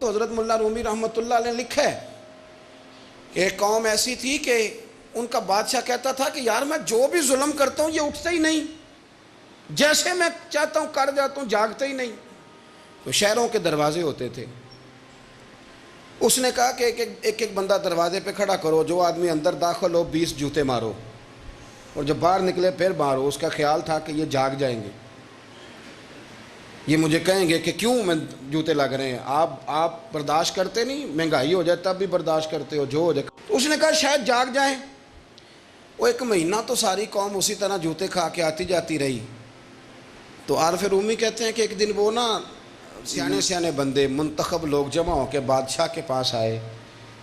تو حضرت ملا رومی رحمۃ اللہ علیہ نے لکھا ہے کہ ایک قوم ایسی تھی کہ ان کا بادشاہ کہتا تھا کہ یار میں جو بھی ظلم کرتا ہوں یہ اٹھتا ہی نہیں، جیسے میں چاہتا ہوں کر جاتا ہوں، جاگتا ہی نہیں۔ تو شہروں کے دروازے ہوتے تھے، اس نے کہا کہ ایک ایک بندہ دروازے پہ کھڑا کرو، جو آدمی اندر داخل ہو 20 جوتے مارو، اور جب باہر نکلے پھر مارو۔ اس کا خیال تھا کہ یہ جاگ جائیں گے، یہ مجھے کہیں گے کہ کیوں میں جوتے لگ رہے ہیں، آپ برداشت کرتے نہیں، مہنگائی ہو جائے تب بھی برداشت کرتے ہو، جو ہو جائے۔ اس نے کہا شاید جاگ جائیں۔ وہ 1 مہینہ تو ساری قوم اسی طرح جوتے کھا کے آتی جاتی رہی۔ تو عارف رومی کہتے ہیں کہ ایک دن وہ نا سیانے بندے منتخب لوگ جمع ہو کے بادشاہ کے پاس آئے،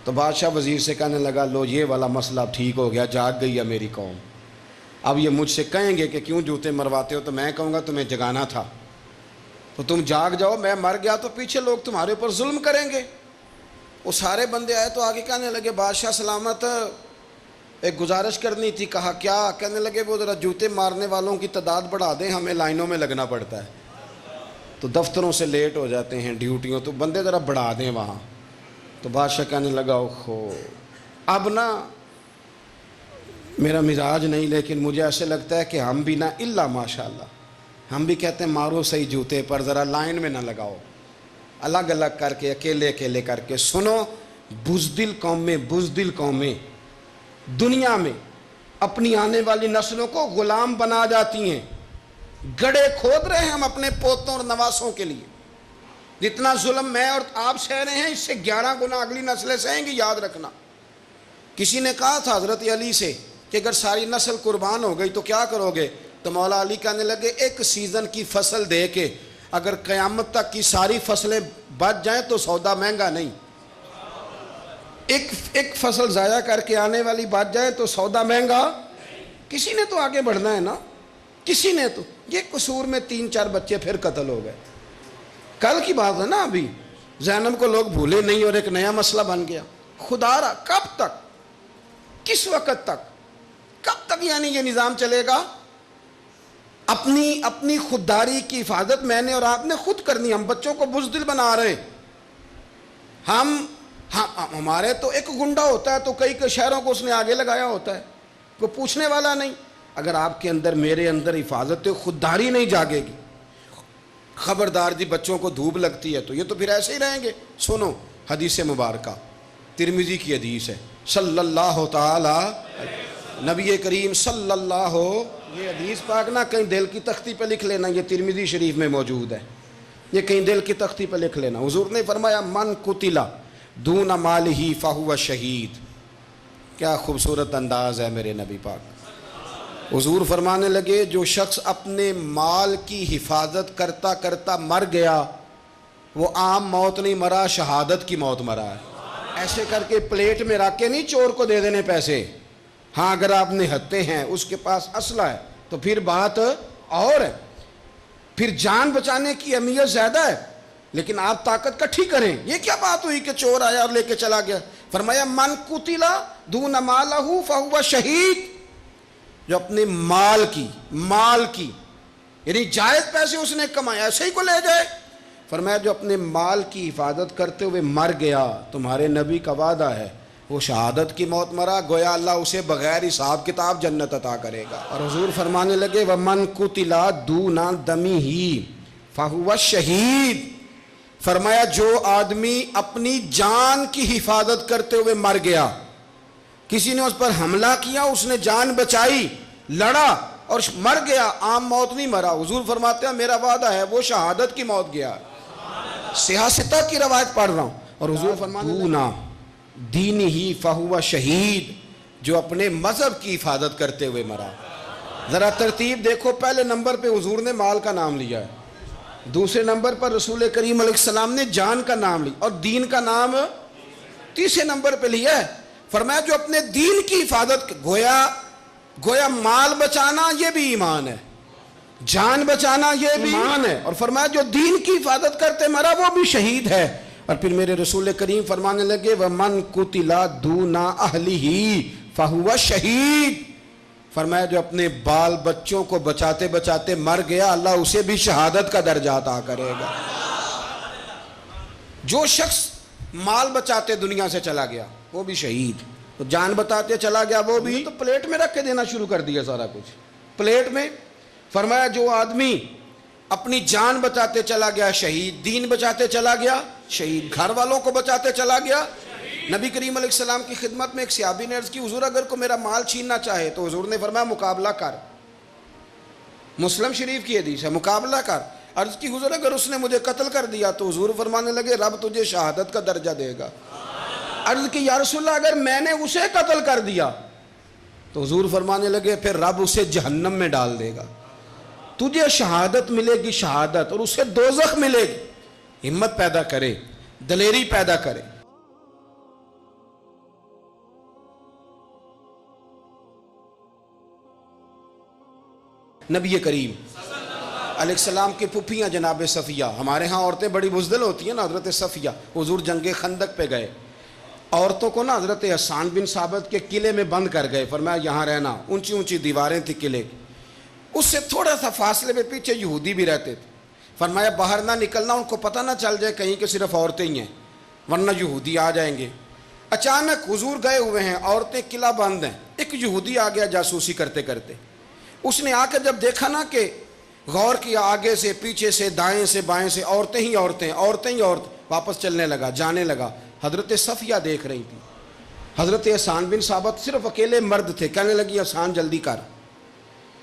تو بادشاہ وزیر سے کہنے لگا لو یہ والا مسئلہ اب ٹھیک ہو گیا، جاگ گئی ہے میری قوم، اب یہ مجھ سے کہیں گے کہ کیوں جوتے مرواتے ہو، تو میں کہوں گا تمہیں جگانا تھا، تو تم جاگ جاؤ، میں مر گیا تو پیچھے لوگ تمہارے اوپر ظلم کریں گے۔ وہ سارے بندے آئے تو آگے کہنے لگے بادشاہ سلامت، ایک گزارش کرنی تھی۔ کہا کیا؟ کہنے لگے وہ ذرا جوتے مارنے والوں کی تعداد بڑھا دیں، ہمیں لائنوں میں لگنا پڑتا ہے، تو دفتروں سے لیٹ ہو جاتے ہیں ڈیوٹیوں، تو بندے ذرا بڑھا دیں وہاں۔ تو بادشاہ کہنے لگا اوہو اب نا میرا مزاج نہیں، لیکن مجھے ایسے لگتا ہے کہ ہم بھی نا الا ماشاء اللہ، ہم بھی کہتے ہیں مارو صحیح جوتے پر، ذرا لائن میں نہ لگاؤ، الگ الگ کر کے اکیلے کر کے۔ سنو، بزدل قومیں دنیا میں اپنی آنے والی نسلوں کو غلام بنا جاتی ہیں، گڑھے کھود رہے ہیں ہم اپنے پوتوں اور نواسوں کے لیے۔ جتنا ظلم میں اور آپ سہ رہے ہیں اس سے 11 گنا اگلی نسلیں سہیں گی، یاد رکھنا۔ کسی نے کہا تھا حضرت علی سے کہ اگر ساری نسل قربان ہو گئی تو کیا کرو گے؟ تو مولا علی کہنے لگے ایک سیزن کی فصل دے کے اگر قیامت تک کی ساری فصلیں بچ جائیں تو سودا مہنگا نہیں، ایک فصل ضائع کر کے آنے والی بچ جائے تو سودا مہنگا۔ کسی نے تو آگے بڑھنا ہے نا، کسی نے تو۔ یہ قصور میں 3-4 بچے پھر قتل ہو گئے، کل کی بات ہے نا، ابھی زینب کو لوگ بھولے نہیں اور ایک نیا مسئلہ بن گیا۔ خدا را کب تک، کس وقت تک، کب تک یعنی یہ نظام چلے گا؟ اپنی خودداری کی حفاظت میں نے اور آپ نے خود کرنی۔ ہم بچوں کو بزدل بنا رہے ہیں، ہمارے تو ایک گنڈا ہوتا ہے تو کئی شہروں کو اس نے آگے لگایا ہوتا ہے، کوئی پوچھنے والا نہیں۔ اگر آپ کے اندر میرے اندر حفاظت خودداری نہیں جاگے گی، خبردار جی بچوں کو دھوپ لگتی ہے تو یہ تو پھر ایسے ہی رہیں گے۔ سنو حدیث مبارکہ، ترمذی کی حدیث ہے، صلی اللہ تعالی نبی کریم صلی اللہ، یہ حدیث پاک نہ کہیں دل کی تختی پہ لکھ لینا، یہ ترمذی شریف میں موجود ہے، یہ کہیں دل کی تختی پہ لکھ لینا۔ حضور نے فرمایا من قتل دون مالہ فہو شہید۔ کیا خوبصورت انداز ہے میرے نبی پاک۔ حضور فرمانے لگے جو شخص اپنے مال کی حفاظت کرتا کرتا مر گیا وہ عام موت نہیں مرا، شہادت کی موت مرا ہے۔ ایسے کر کے پلیٹ میں رکھ کے نہیں چور کو دے دینے پیسے، ہاں اگر آپ نہتے ہیں اس کے پاس اسلحہ ہے تو پھر بات اور ہے، پھر جان بچانے کی اہمیت زیادہ ہے، لیکن آپ طاقت کٹھی کریں۔ یہ کیا بات ہوئی کہ چور آیا اور لے کے چلا گیا؟ فرمایا من قتل دون مالہ فہو شہید، جو اپنے مال کی یعنی جائز پیسے اس نے کمائے ایسے ہی کو لے جائے۔ فرمایا جو اپنے مال کی حفاظت کرتے ہوئے مر گیا، تمہارے نبی کا وعدہ ہے وہ شہادت کی موت مرا، گویا اللہ اسے بغیر حساب کتاب جنت عطا کرے گا۔ اور حضور فرمانے لگے وَمَنْ قُتِلَ دُونَ دَمِهِ فَهُوَ شہید۔ فرمایا جو آدمی اپنی جان کی حفاظت کرتے ہوئے مر گیا، کسی نے اس پر حملہ کیا، اس نے جان بچائی، لڑا اور مر گیا، عام موت نہیں مرا، حضور فرماتے ہیں میرا وعدہ ہے وہ شہادت کی موت گیا۔ سیاستہ کی روایت پڑھ رہا ہوں، اور حضور فرماتے ہیں دون دینہ فہو شہید، جو اپنے مذہب کی حفاظت کرتے ہوئے مرا۔ ذرا ترتیب دیکھو، پہلے نمبر پہ حضور نے مال کا نام لیا ہے، دوسرے نمبر پر رسول کریم علیہ السلام نے جان کا نام لیا، اور دین کا نام تیسرے نمبر پہ لیا ہے۔ فرمایا جو اپنے دین کی حفاظت، گویا مال بچانا یہ بھی ایمان ہے، جان بچانا یہ بھی ایمان ہے، اور فرمایا جو دین کی حفاظت کرتے مرا وہ بھی شہید ہے۔ اور پھر میرے رسول کریم فرمانے لگے وَمَنْ قُتِلَ دُونَ أَهْلِهِ فَهُوَ شہید۔ فرمایا جو اپنے بال بچوں کو بچاتے بچاتے مر گیا، اللہ اسے بھی شہادت کا درجہ عطا کرے گا۔ جو شخص مال بچاتے دنیا سے چلا گیا وہ بھی شہید، تو جان بتاتے چلا گیا وہ بھی، تو پلیٹ میں رکھ کے دینا شروع کر دیا سارا کچھ پلیٹ میں۔ فرمایا جو آدمی اپنی جان بچاتے چلا گیا شہید، دین بچاتے چلا گیا شہید، گھر والوں کو بچاتے چلا گیا۔ نبی کریم علیہ السلام کی خدمت میں ایک صحابی نے عرض کی حضور اگر کو میرا مال چھیننا چاہے تو حضور نے فرمایا مقابلہ کر، مسلم شریف کی حدیث ہے، مقابلہ کر۔ عرض کی حضور اگر اس نے مجھے قتل کر دیا تو حضور فرمانے لگے رب تجھے شہادت کا درجہ دے گا۔ عرض کی یا رسول اللہ اگر میں نے اسے قتل کر دیا تو حضور فرمانے لگے پھر رب اسے جہنم میں ڈال دے گا، تجھے شہادت ملے گی شہادت اور اسے دوزخ ملے گی۔ ہمت پیدا کرے، دلیری پیدا کرے۔ نبی کریم علیہ السلام کی پھپھیاں جناب صفیہ، ہمارے ہاں عورتیں بڑی بزدل ہوتی ہیں نا، حضرت صفیہ حضور جنگ خندق پہ گئے، عورتوں کو نا حضرت حسان بن ثابت کے قلعے میں بند کر گئے، فرمایا یہاں رہنا، اونچی اونچی دیواریں تھی قلعے کی، اس سے تھوڑا سا فاصلے میں پیچھے یہودی بھی رہتے تھے، فرمایا باہر نہ نکلنا، ان کو پتہ نہ چل جائے کہیں کہ صرف عورتیں ہی ہیں ورنہ یہودی آ جائیں گے۔ اچانک حضور گئے ہوئے ہیں، عورتیں قلعہ بند ہیں، ایک یہودی آ گیا جاسوسی کرتے کرتے، اس نے آ کے جب دیکھا نا کہ غور کیا آگے سے پیچھے سے دائیں سے بائیں سے عورتیں ہی عورتیں، عورتیں ہی عورتیں، واپس چلنے لگا، جانے لگا۔ حضرت صفیہ دیکھ رہی تھی، حضرت حسان بن ثابت صرف اکیلے مرد تھے، کہنے لگی حسان جلدی کر،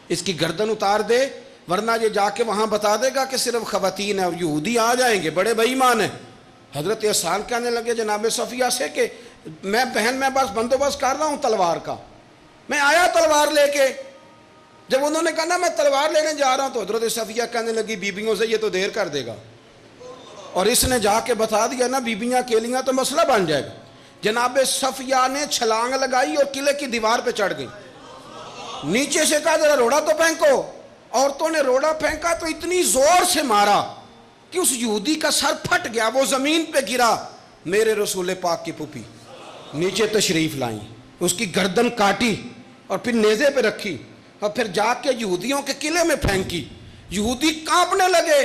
اس کی گردن اتار دے ورنہ یہ جا کے وہاں بتا دے گا کہ صرف خواتین ہیں اور یہودی آ جائیں گے، بڑے بے ایمان ہیں۔ حضرت حسان کہنے لگے جناب صفیہ سے کہ میں بہن میں بس بندوبست کر رہا ہوں تلوار کا، میں آیا تلوار لے کے۔ جب انہوں نے کہا نا میں تلوار لینے جا رہا ہوں تو حضرت صفیہ کہنے لگی بیبیوں سے یہ تو دیر کر دے گا، اور اس نے جا کے بتا دیا نا بیبیاں اکیلیاں تو مسئلہ بن جائے گا۔ جناب صفیہ نے چھلانگ لگائی اور قلعے کی دیوار پہ چڑھ گئی، نیچے سے کہا ذرا روڑا تو پھینکو، عورتوں نے روڑا پھینکا تو اتنی زور سے مارا کہ اس یہودی کا سر پھٹ گیا، وہ زمین پہ گرا۔ میرے رسول پاک کی پھوپھی نیچے تشریف لائیں، اس کی گردن کاٹی اور پھر نیزے پہ رکھی اور پھر جا کے یہودیوں کے قلعے میں پھینکی، یہودی کانپنے لگے۔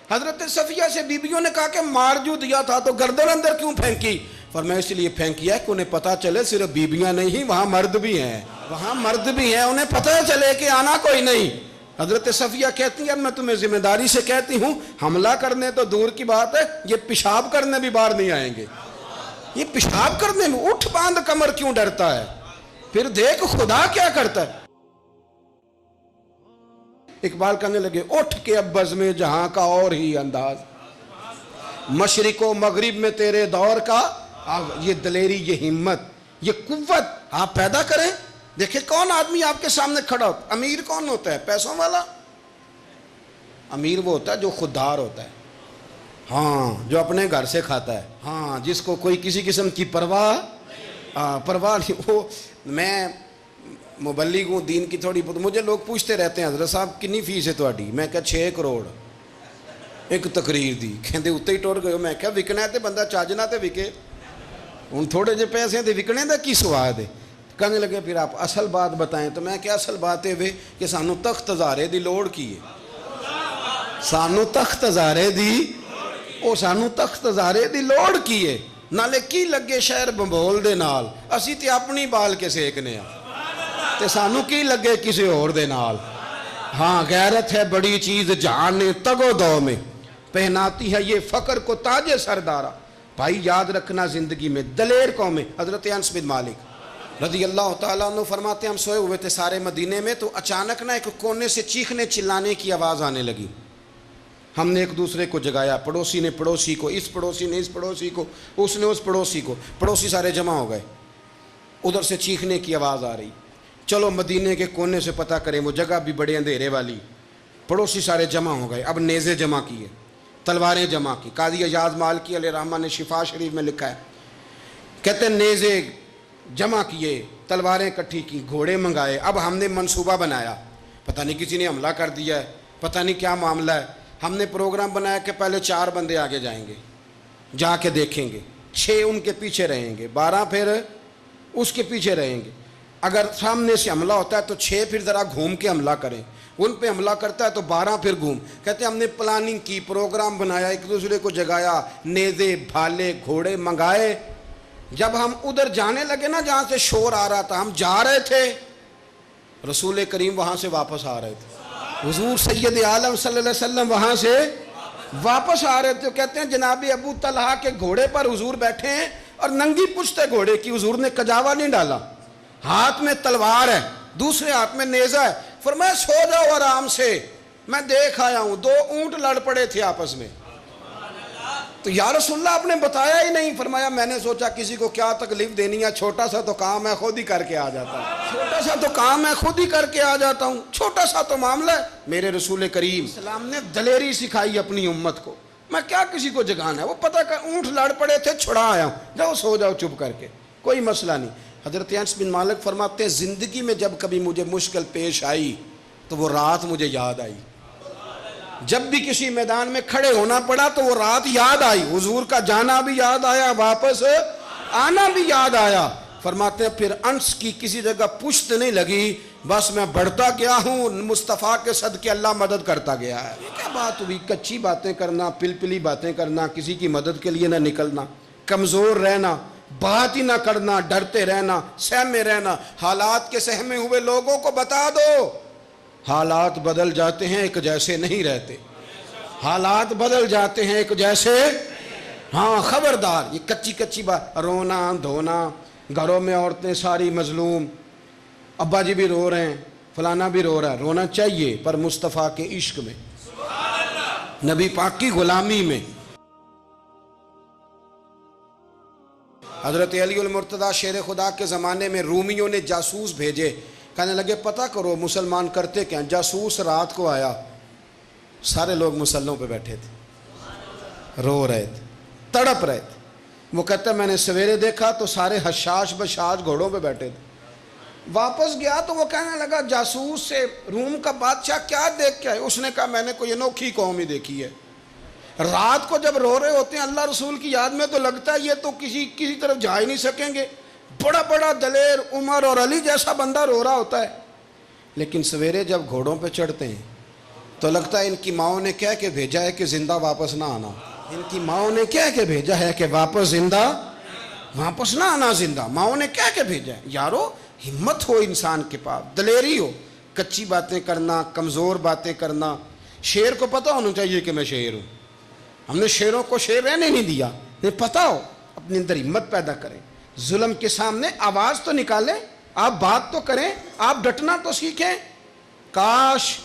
حضرت صفیہ سے بیبیوں نے کہا کہ مار جو دیا تھا تو گردن اندر کیوں پھینکی؟ فرمایا اس لیے پھینکی ہے کہ انہیں پتہ چلے صرف بیبیاں نہیں وہاں مرد بھی ہیں، وہاں مرد بھی ہیں، انہیں پتہ چلے کہ آنا کوئی نہیں۔ حضرت صفیہ کہتی ہیں اب میں تمہیں ذمہ داری سے کہتی ہوں حملہ کرنے تو دور کی بات ہے، یہ پیشاب کرنے بھی باہر نہیں آئیں گے، یہ پیشاب کرنے میں اٹھ باندھ کمر کیوں ڈرتا ہے، پھر دیکھ خدا کیا کرتا ہے۔ اقبال کہنے لگے اٹھ کے اب بزم جہاں کا اور ہی انداز، مشرق و مغرب میں تیرے دور کا، یہ دلیری، یہ ہمت، یہ قوت آپ پیدا کریں۔ دیکھیں کون آدمی آپ کے سامنے کھڑا ہوتا، امیر کون ہوتا ہے؟ پیسوں والا؟ امیر وہ ہوتا ہے جو خوددار ہوتا ہے، ہاں، جو اپنے گھر سے کھاتا ہے، ہاں، جس کو کوئی کسی قسم کی پرواہ نہیں۔ وہ میں مبلغ ہوں دین کی تھوڑی بہت، مجھے لوگ پوچھتے رہتے ہیں حضرت صاحب کتنی فیس ہے تہاڈی؟ میں کہا 6 کروڑ۔ ایک تقریر دی کہندے اتنے ہی ٹر گئے، میں کہا وکنا ہے تے بندہ چاجنا تے وکے، ہن تھوڑے جے پیسے تے وکنے دا کی سواد ہے؟ کہنے لگے پھر آپ اصل بات بتائیں، تو میں کیا اصل بات ہے وے کہ سانو تخت ہزارے دی لوڑ کی ہے، سانو تخت ہزارے دی، او سانو تخت ہزارے دی لوڑ کی ہے، نالے کی لگے شہر بمبول دے نال، اسی تے اپنی بال کے سیکنے ہیں تے سانو کی لگے کسی اور دے نال۔ ہاں، غیرت ہے بڑی چیز جہان تگ و دو میں، پہناتی ہے یہ فقر کو تاج سردارا۔ بھائی یاد رکھنا زندگی میں دلیر قوم ہے۔ حضرت انس بن مالک رضی اللہ تعالیٰ عنہ فرماتے ہیں ہم سوئے ہوئے تھے سارے مدینے میں، تو اچانک نا ایک کونے سے چیخنے چلانے کی آواز آنے لگی، ہم نے ایک دوسرے کو جگایا، پڑوسی نے پڑوسی کو، اس پڑوسی نے اس پڑوسی کو، اس نے اس پڑوسی کو، پڑوسی سارے جمع ہو گئے، ادھر سے چیخنے کی آواز آ رہی، چلو مدینے کے کونے سے پتہ کریں، وہ جگہ بھی بڑے اندھیرے والی، پڑوسی سارے جمع ہو گئے، اب نیزے جمع کیے، تلواریں جمع کی۔ قاضی ایاز مالکی علیہ رحمہ نے شفا شریف میں لکھا ہے، کہتے ہیں نیزے جمع کیے، تلواریں کٹھی کی، گھوڑے منگائے، اب ہم نے منصوبہ بنایا، پتہ نہیں کسی نے حملہ کر دیا ہے، پتہ نہیں کیا معاملہ ہے، ہم نے پروگرام بنایا کہ پہلے 4 بندے آگے جائیں گے، جا کے دیکھیں گے، 6 ان کے پیچھے رہیں گے، 12 پھر اس کے پیچھے رہیں گے، اگر سامنے سے حملہ ہوتا ہے تو 6 پھر ذرا گھوم کے حملہ کریں، ان پہ حملہ کرتا ہے تو 12 پھر گھوم. کہتے ہیں ہم نے پلاننگ کی, پروگرام بنایا, ایک دوسرے کو جگایا, نیزے بھالے گھوڑے منگائے. جب ہم ادھر جانے لگے نا جہاں سے شور آ رہا تھا, ہم جا رہے تھے, رسول کریم وہاں سے واپس آ رہے تھے. حضور سید عالم صلی اللہ علیہ وسلم وہاں سے واپس آ رہے تھے. کہتے ہیں جناب ابو طلحہ کے گھوڑے پر حضور بیٹھے ہیں اور ننگی پشت ہے گھوڑے کی. حضور نے کجاوا نہیں ڈالا, ہاتھ میں تلوار ہے, دوسرے ہاتھ میں نیزہ ہے. فرمایا سو جاؤ آرام سے, میں دیکھ آیا ہوں 2 اونٹ لڑ پڑے تھے آپس میں. تو یا رسول اللہ آپ نے بتایا ہی نہیں. فرمایا میں نے سوچا کسی کو کیا تکلیف دینی ہے, چھوٹا سا تو کام ہے خود ہی کر کے آ جاتا ہوں, چھوٹا سا تو کام ہے خود ہی کر کے آ جاتا ہوں, چھوٹا سا تو معاملہ ہے. میرے رسول کریم السلام نے دلیری سکھائی اپنی امت کو. میں کیا کسی کو جگانا ہے, وہ پتہ کر اونٹ لڑ پڑے تھے, چھڑا آیا ہوں, جاؤ سو جاؤ چپ کر کے, کوئی مسئلہ نہیں. حضرت انس بن مالک فرماتے ہیں زندگی میں جب کبھی مجھے مشکل پیش آئی تو وہ رات مجھے یاد آئی. جب بھی کسی میدان میں کھڑے ہونا پڑا تو وہ رات یاد آئی. حضور کا جانا بھی یاد آیا, واپس آنا بھی یاد آیا. فرماتے ہیں پھر انس کی کسی جگہ پشت نہیں لگی, بس میں بڑھتا گیا ہوں, مصطفیٰ کے صدقے اللہ مدد کرتا گیا ہے. یہ کیا بات ہوئی, کچی باتیں کرنا, پلپلی باتیں کرنا, کسی کی مدد کے لیے نہ نکلنا, کمزور رہنا, بات ہی نہ کرنا, ڈرتے رہنا, سہمے رہنا. حالات کے سہمے ہوئے لوگوں کو بتا دو حالات بدل جاتے ہیں, ایک جیسے نہیں رہتے. حالات بدل جاتے ہیں, ایک جیسے. ہاں خبردار, یہ کچی کچی بات, رونا دھونا, گھروں میں عورتیں ساری مظلوم, ابا جی بھی رو رہے ہیں, فلانا بھی رو رہا ہے. رونا چاہیے پر مصطفیٰ کے عشق میں, نبی پاک کی غلامی میں. حضرت علی المرتضیٰ شیر خدا کے زمانے میں رومیوں نے جاسوس بھیجے, کہنے لگے پتہ کرو مسلمان کرتے کیا. جاسوس رات کو آیا, سارے لوگ مسلوں پہ بیٹھے تھے, رو رہے تھے, تڑپ رہے تھے. وہ کہتا ہے میں نے سویرے دیکھا تو سارے حشاش بشاش گھوڑوں پہ بیٹھے تھے. واپس گیا تو وہ کہنے لگا جاسوس سے روم کا بادشاہ کیا دیکھ کے آئے. اس نے کہا میں نے کوئی انوکھی قوم ہی دیکھی ہے. رات کو جب رو رہے ہوتے ہیں اللہ رسول کی یاد میں تو لگتا ہے یہ تو کسی طرف جا ہی نہیں سکیں گے. بڑا بڑا دلیر عمر اور علی جیسا بندہ رو رہا ہوتا ہے. لیکن سویرے جب گھوڑوں پہ چڑھتے ہیں تو لگتا ہے ان کی ماؤں نے کہہ کے بھیجا ہے کہ زندہ واپس نہ آنا. ان کی ماؤں نے کہہ کے بھیجا ہے کہ واپس نہ آنا زندہ. ماؤں نے کہہ کے بھیجا ہے. یارو ہمت ہو انسان کے پاس, دلیری ہو. کچی باتیں کرنا, کمزور باتیں کرنا. شیر کو پتہ ہونا چاہیے کہ میں شیر ہوں. ہم نے شیروں کو شیر رہنے نہیں دیا. پتہ ہو, اپنے اندر ہمت پیدا کریں. ظلم کے سامنے آواز تو نکالیں, آپ بات تو کریں, آپ ڈٹنا تو سیکھیں. کاش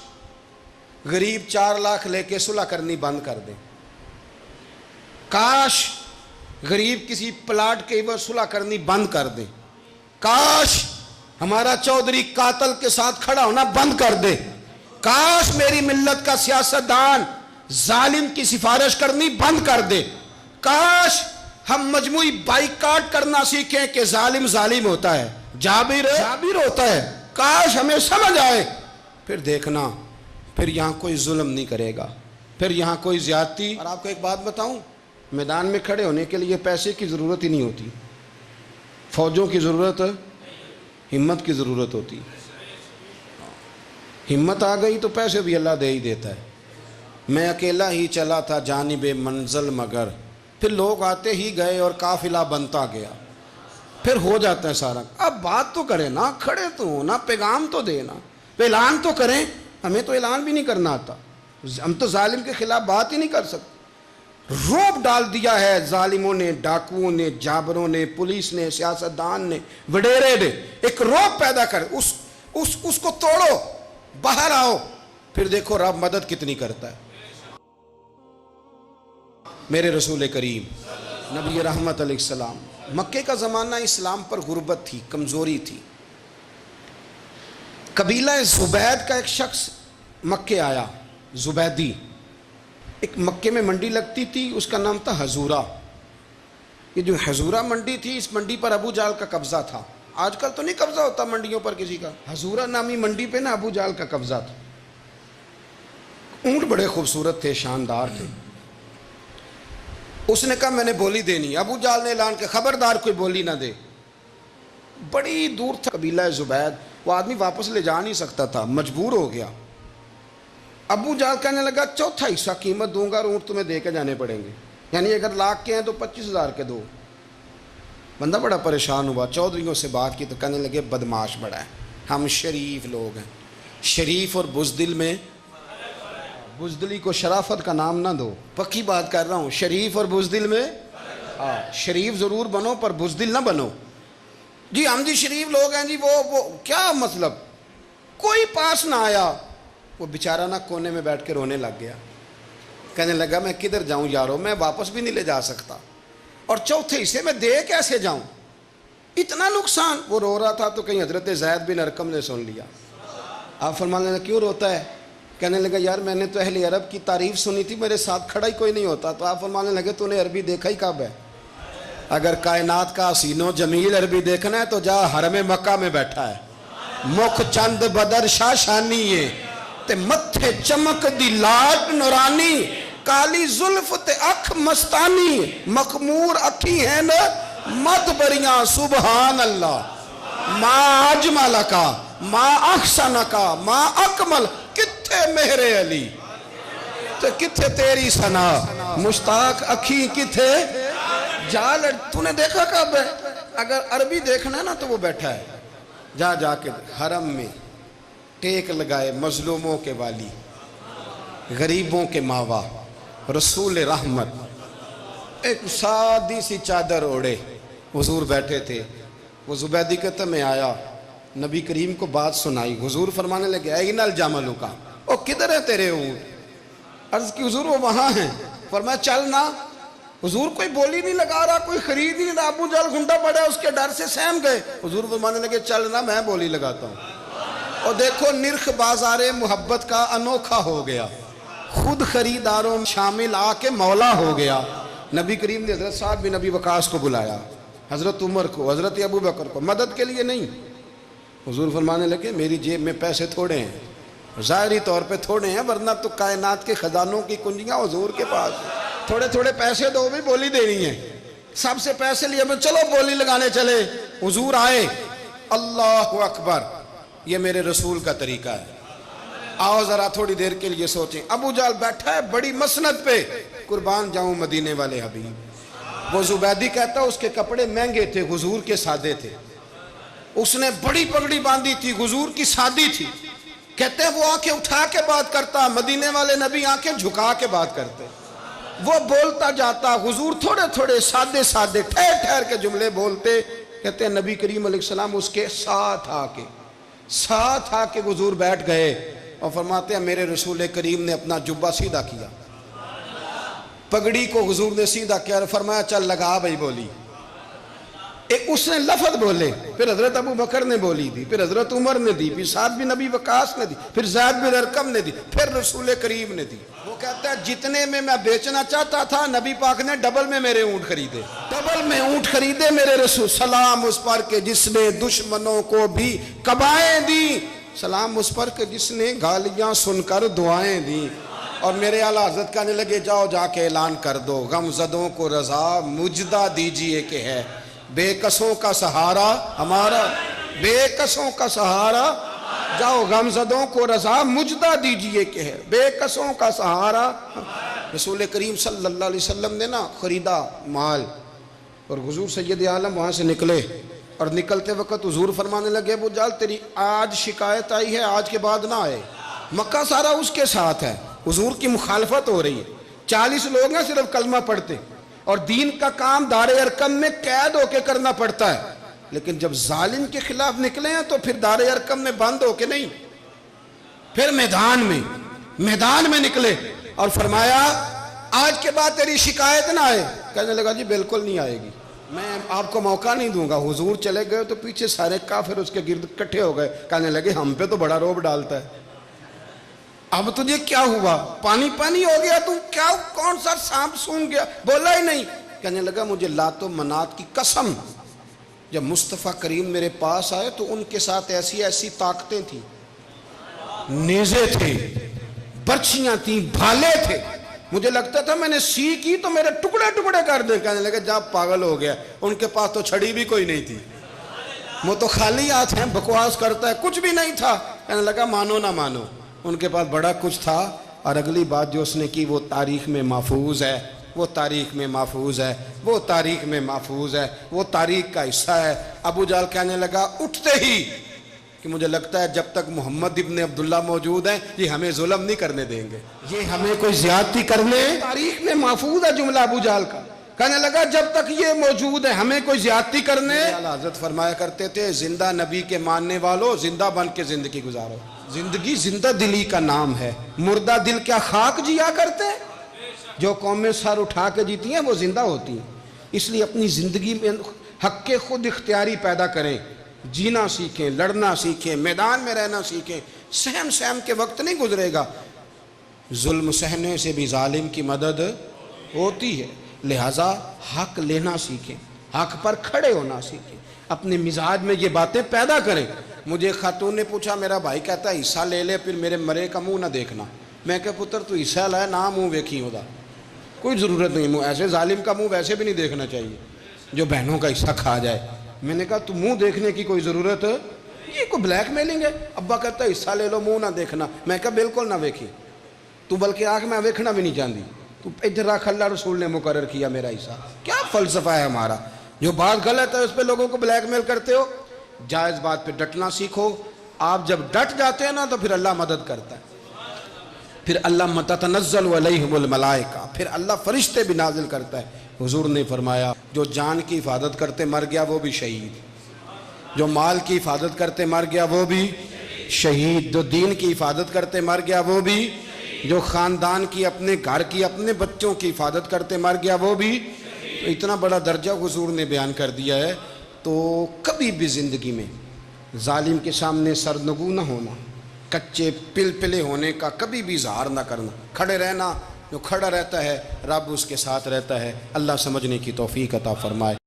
غریب 4 لاکھ لے کے صلح کرنی بند کر دیں. کاش غریب کسی پلاٹ کے عوض صلح کرنی بند کر دیں. کاش ہمارا چودھری قاتل کے ساتھ کھڑا ہونا بند کر دے. کاش میری ملت کا سیاستدان ظالم کی سفارش کرنی بند کر دے. کاش ہم مجموعی بائیکاٹ کرنا سیکھیں کہ ظالم ظالم ہوتا ہے, جابر ہوتا ہے. کاش ہمیں سمجھ آئے. پھر دیکھنا, پھر یہاں کوئی ظلم نہیں کرے گا, پھر یہاں کوئی زیادتی. اور آپ کو ایک بات بتاؤں, میدان میں کھڑے ہونے کے لیے پیسے کی ضرورت ہی نہیں ہوتی, فوجوں کی ضرورت, ہمت کی ضرورت ہوتی. ہمت آ گئی تو پیسے بھی اللہ دے ہی دیتا ہے. میں اکیلا ہی چلا تھا جانب منزل مگر, پھر لوگ آتے ہی گئے اور قافلہ بنتا گیا. پھر ہو جاتا ہے سارا. اب بات تو کریں نا, کھڑے تو ہونا, پیغام تو دینا, اعلان تو کریں. ہمیں تو اعلان بھی نہیں کرنا آتا, ہم تو ظالم کے خلاف بات ہی نہیں کر سکتے. روب ڈال دیا ہے ظالموں نے, ڈاکوؤں نے, جابروں نے, پولیس نے, سیاستدان نے, وڈیرے نے. ایک روب پیدا کر, اس کو توڑو, باہر آؤ, پھر دیکھو رب مدد کتنی کرتا ہے. میرے رسول کریم نبی رحمت علیہ السلام, مکے کا زمانہ اسلام پر غربت تھی, کمزوری تھی. قبیلہ زبید کا ایک شخص مکے آیا, زبیدی. ایک مکے میں منڈی لگتی تھی, اس کا نام تھا حضورہ. یہ جو حضورہ منڈی تھی, اس منڈی پر ابو جہل کا قبضہ تھا. آج کل تو نہیں قبضہ ہوتا منڈیوں پر کسی کا. حضورہ نامی منڈی پہ نا ابو جہل کا قبضہ تھا. اونٹ بڑے خوبصورت تھے, شاندار تھے. اس نے کہا میں نے بولی دینی. ابو جہل نے اعلان کیا خبردار کوئی بولی نہ دے. بڑی دور تھا قبیلہ زبید, وہ آدمی واپس لے جا نہیں سکتا تھا, مجبور ہو گیا. ابو جال کہنے لگا چوتھا حصہ قیمت دوں گا اور اونٹ تمہیں دے کے جانے پڑیں گے، یعنی اگر لاکھ کے ہیں تو 25,000 کے دو۔ بندہ بڑا پریشان ہوا، چودھریوں سے بات کی تو کہنے لگے بدماش بڑا ہے، ہم شریف لوگ ہیں، شریف اور بزدل میں، بزدلی کو شرافت کا نام نہ دو، پکی بات کر رہا ہوں، شریف اور بزدل میں شریف ضرور بنو پر بزدل نہ بنو۔ جی ہم جی شریف لوگ ہیں جی، وہ کیا مطلب؟ کوئی پاس نہ آیا، وہ بیچارہ نہ کونے میں بیٹھ کے رونے لگ گیا، کہنے لگا میں کدھر جاؤں یارو، میں واپس بھی نہیں لے جا سکتا، اور چوتھے حصے میں دے کیسے جاؤں، اتنا نقصان۔ وہ رو رہا تھا تو کہیں حضرت زید بن ارقم نے سن لیا۔ آپ فرمانے لگا کیوں روتا ہے؟ کہنے لگا یار میں نے تو اہل عرب کی تعریف سنی تھی، میرے ساتھ کھڑا ہی کوئی نہیں ہوتا۔ تو آپ فرمانے لگے تو نے عربی دیکھا ہی کب ہے؟ اگر کائنات کا حسین و جمیل عربی دیکھنا ہے تو جا حرم مکہ میں بیٹھا ہے، مکھ چند بدر شاہ شانی ہے تے متھے چمک دی لاٹ نورانی، کالی زلف تے اکھ مستانی، مخمور اکھی ہیں نا مد بریاں سبحان اللہ، ما اجمل کا ما احسن کا ما اکمل، کتھے مہر علی تے کتھے تیری ثنا، مشتاق اکھی کتھے جال۔ تو نے دیکھا کب ہے؟ اگر عربی دیکھنا ہے نا تو وہ بیٹھا ہے، جا کے حرم میں ٹیک لگائے، مظلوموں کے والی، غریبوں کے ماوا، رسول رحمت، ایک سادی سی چادر اوڑے حضور بیٹھے تھے۔ وہ زبیدی کہتا میں آیا، نبی کریم کو بات سنائی، حضور فرمانے لگے این الجمل کا، او کدھر ہے تیرے اونٹ؟ عرض کی حضور وہ وہاں ہیں۔ فرمایا چلنا۔ حضور کوئی بولی نہیں لگا رہا، کوئی خرید نہیں رہا، ابو جہل گھنٹا پڑا، اس کے ڈر سے سہم گئے۔ حضور فرمانے لگے چلنا، میں بولی لگاتا ہوں۔ اور دیکھو نرخ بازار محبت کا انوکھا ہو گیا، خود خریداروں شامل آ کے مولا ہو گیا۔ نبی کریم نے حضرت سعد بن ابی وقاص کو بلایا، حضرت عمر کو، حضرت ابو بکر کو، مدد کے لیے نہیں۔ حضور فرمانے لگے میری جیب میں پیسے تھوڑے ہیں، ظاہری طور پہ تھوڑے ہیں، ورنہ تو کائنات کے خزانوں کی کنجیاں حضور کے پاس ہیں۔ تھوڑے تھوڑے پیسے دو بھی بولی دینی ہے، سب سے پیسے لیے میں چلو بولی لگانے چلے۔ حضور آئے، اللہ اکبر، یہ میرے رسول کا طریقہ ہے، آؤ ذرا تھوڑی دیر کے لیے سوچیں۔ ابو جہل بیٹھا ہے بڑی مسند پہ، قربان جاؤں مدینے والے حبیب۔ وہ زبیدی کہتا اس کے کپڑے مہنگے تھے، حضور کے سادے تھے، اس نے بڑی پگڑی باندھی تھی، حضور کی سادی تھی۔ کہتے ہیں وہ آنکھیں اٹھا کے بات کرتا، مدینے والے نبی آنکھیں جھکا کے بات کرتے۔ وہ بولتا جاتا، حضور تھوڑے تھوڑے سادے سادے ٹھہر ٹھہر کے جملے بولتے۔ کہتے ہیں نبی کریم علیہ السلام اس کے ساتھ آ کے حضور بیٹھ گئے اور فرماتے ہیں میرے رسول کریم نے اپنا جبہ سیدھا کیا، پگڑی کو حضور نے سیدھا کیا اور فرمایا چل لگا بھائی بولی۔ ایک اس نے لفظ بولے، پھر حضرت ابو بکر نے بولی دی، پھر حضرت عمر نے دی، پھر سعد بن ابی وقاص نے دی، پھر زید بن ارقم نے دی، پھر رسول کریم نے دی۔ وہ کہتا ہے جتنے میں بیچنا چاہتا تھا نبی پاک نے ڈبل میں میرے اونٹ خریدے، ڈبل میں اونٹ خریدے میرے رسول۔ سلام اس پر کہ جس نے دشمنوں کو بھی قبائیں دی، سلام اس پر کہ جس نے گالیاں سن کر دعائیں دی۔ اور میرے اعلیٰ حضرت کہنے لگے جاؤ جا کے اعلان کر دو، غم زدوں کو رضا مجدہ دیجئے کہ ہے بے کسوں کا سہارا ہمارا، بے کسوں کا سہارا، جاؤ غم زدوں کو رضا مجدہ دیجئے کہ ہے بے کسوں کا سہارا۔ رسول کریم صلی اللہ علیہ وسلم نے نا خریدا مال، اور حضور سید عالم وہاں سے نکلے، اور نکلتے وقت حضور فرمانے لگے ابو جہل تیری آج شکایت آئی ہے، آج کے بعد نہ آئے، مکہ سارا اس کے ساتھ ہے، حضور کی مخالفت ہو رہی ہے، 40 لوگ ہیں صرف کلمہ پڑھتے، اور دین کا کام دار ارقم میں قید ہو کے کرنا پڑتا ہے، لیکن جب ظالم کے خلاف نکلے ہیں تو پھر دار ارقم میں بند ہو کے نہیں، پھر میدان میں نکلے اور فرمایا آج کے بعد تیری شکایت نہ آئے۔ کہنے لگا جی بالکل نہیں آئے گی، میں آپ کو موقع نہیں دوں گا۔ حضور چلے گئے تو پیچھے سارے کافر اس کے گرد اکٹھے ہو گئے، کہنے لگے ہم پہ تو بڑا روب ڈالتا ہے، اب تجھے کیا ہوا، پانی پانی ہو گیا، تو کیا کون سا سانپ سونگ گیا، بولا ہی نہیں۔ کہنے لگا مجھے لات و منات کی قسم، جب مصطفیٰ کریم میرے پاس آئے تو ان کے ساتھ ایسی ایسی طاقتیں تھیں، نیزے تھے، برچیاں تھیں، بھالے تھے، مجھے لگتا تھا میں نے سی کی تو میرے ٹکڑے ٹکڑے کر دے۔ کہنے لگا جب پاگل ہو گیا، ان کے پاس تو چھڑی بھی کوئی نہیں تھی، وہ تو خالی ہاتھ ہیں، بکواس کرتا ہے، کچھ بھی نہیں تھا۔ کہنے لگا مانو نہ مانو، ان کے پاس بڑا کچھ تھا، اور اگلی بات جو اس نے کی وہ تاریخ میں محفوظ ہے، وہ تاریخ میں محفوظ ہے، وہ تاریخ میں محفوظ ہے، وہ تاریخ کا حصہ ہے۔ ابو جہل کہنے لگا اٹھتے ہی کہ مجھے لگتا ہے جب تک محمد ابن عبداللہ موجود ہیں یہ ہمیں ظلم نہیں کرنے دیں گے، یہ ہمیں کوئی زیادتی کرنے، تاریخ میں محفوظ ہے جملہ ابو جہل کا۔ کہنے لگا جب تک یہ موجود ہے ہمیں کوئی زیادتی کرنے۔ حضرت فرمایا کرتے تھے زندہ نبی کے ماننے والوں زندہ بن کے زندگی گزارو۔ زندگی زندہ دلی کا نام ہے، مردہ دل کیا خاک جیا کرتے؟ جو قومیں سر اٹھا کے جیتی ہیں وہ زندہ ہوتی ہیں۔ اس لیے اپنی زندگی میں حق کے خود اختیاری پیدا کریں، جینا سیکھیں، لڑنا سیکھیں، میدان میں رہنا سیکھیں۔ سہم سہم کے وقت نہیں گزرے گا، ظلم سہنے سے بھی ظالم کی مدد ہوتی ہے، لہٰذا حق لینا سیکھیں، حق پر کھڑے ہونا سیکھیں، اپنے مزاج میں یہ باتیں پیدا کریں۔ مجھے خاتون نے پوچھا، میرا بھائی کہتا ہے حصہ لے لے پھر میرے مرے کا منہ نہ دیکھنا۔ میں کہا پتر تو حصہ لائے نہ منہ ویکھی ہودا، کوئی ضرورت نہیں، منہ ایسے ظالم کا منہ ویسے بھی نہیں دیکھنا چاہیے جو بہنوں کا حصہ کھا جائے۔ میں نے کہا تو منہ دیکھنے کی کوئی ضرورت ہے؟ یہ کوئی بلیک میلنگ ہے؟ ابا کہتا ہے حصہ لے لو منہ نہ دیکھنا۔ میں کہا بالکل نہ ویکھی، تو بلکہ آنکھ میں ویکھنا بھی نہیں چاہتی، تو ادھر رکھ، اللہ رسول نے مقرر کیا میرا حصہ۔ کیا فلسفہ ہے ہمارا؟ جو بات غلط ہے اس پہ لوگوں کو بلیک میل کرتے ہو، جائز بات پہ ڈٹنا سیکھو۔ آپ جب ڈٹ جاتے ہیں نا تو پھر اللہ مدد کرتا ہے، پھر اللہ تتنزل علیہم الملائکہ، پھر اللہ فرشتے بھی نازل کرتا ہے۔ حضور نے فرمایا جو جان کی حفاظت کرتے مر گیا وہ بھی شہید، جو مال کی حفاظت کرتے مر گیا وہ بھی شہید، جو دین کی حفاظت کرتے مر گیا وہ بھی، جو خاندان کی، اپنے گھر کی، اپنے بچوں کی حفاظت کرتے مر گیا وہ بھی۔ تو اتنا بڑا درجہ حضور نے بیان کر دیا ہے۔ تو کبھی بھی زندگی میں ظالم کے سامنے سرنگو نہ ہونا، کچے پلپلے ہونے کا کبھی بھی اظہار نہ کرنا، کھڑے رہنا۔ جو کھڑا رہتا ہے رب اس کے ساتھ رہتا ہے۔ اللہ سمجھنے کی توفیق عطا فرمائے۔